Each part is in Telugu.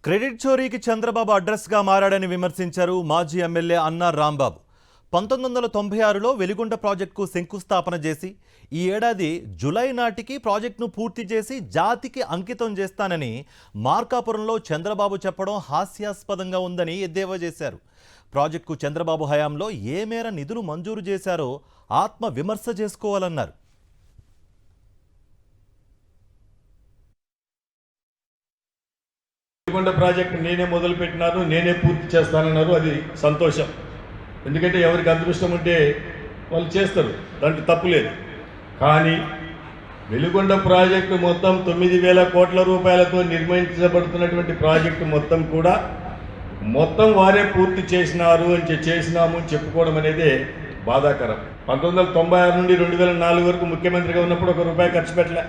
క్రెడిట్ చోరీకి చంద్రబాబు అడ్రస్గా మారాడని విమర్శించారు మాజీ ఎమ్మెల్యే అన్నా రాంబాబు. 1996లో వెలిగొండ ప్రాజెక్టుకు శంకుస్థాపన చేసి ఈ ఏడాది జూలై నాటికి ప్రాజెక్టును పూర్తి చేసి జాతికి అంకితం చేస్తానని మార్కాపురంలో చంద్రబాబు చెప్పడం హాస్యాస్పదంగా ఉందని ఎద్దేవా చేశారు. ప్రాజెక్టుకు చంద్రబాబు హయాంలో ఏ మేర నిధులు మంజూరు చేశారో ఆత్మ విమర్శ చేసుకోవాలన్నారు. వెలిగొండ ప్రాజెక్టు నేనే మొదలుపెట్టినాను, నేనే పూర్తి చేస్తానన్నారు. అది సంతోషం. ఎందుకంటే ఎవరికి అదృష్టం ఉంటే వాళ్ళు చేస్తారు, దాంట్లో తప్పు లేదు. కానీ వెలిగొండ ప్రాజెక్టు మొత్తం 9,000 కోట్ల రూపాయలతో నిర్మించబడుతున్నటువంటి ప్రాజెక్టు మొత్తం వారే పూర్తి చేసినారు అని చేసినాము అని చెప్పుకోవడం అనేది బాధాకరం. 1996 నుండి 2004 వరకు ముఖ్యమంత్రిగా ఉన్నప్పుడు ₹1 ఖర్చు పెట్టలే.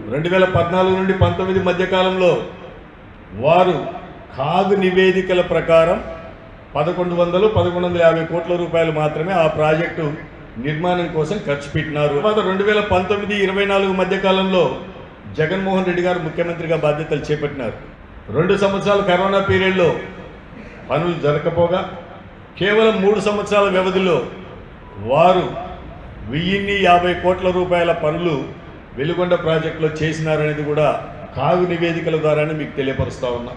2014 నుండి 19 మధ్యకాలంలో వారు కాగు నివేదికల ప్రకారం 1,150 కోట్ల రూపాయలు మాత్రమే ఆ ప్రాజెక్టు నిర్మాణం కోసం ఖర్చు పెట్టినారు. 2019-24 మధ్యకాలంలో జగన్మోహన్ రెడ్డి గారు ముఖ్యమంత్రిగా బాధ్యతలు చేపట్టినారు. 2 సంవత్సరాల కరోనా పీరియడ్లో పనులు జరగకపోగా కేవలం 3 సంవత్సరాల వ్యవధిలో వారు 1,050 కోట్ల రూపాయల పనులు వెలిగొండ ప్రాజెక్టులో చేసినారనేది కూడా కాగు నివేదికల ద్వారానే మీకు తెలియపరుస్తా ఉన్నా.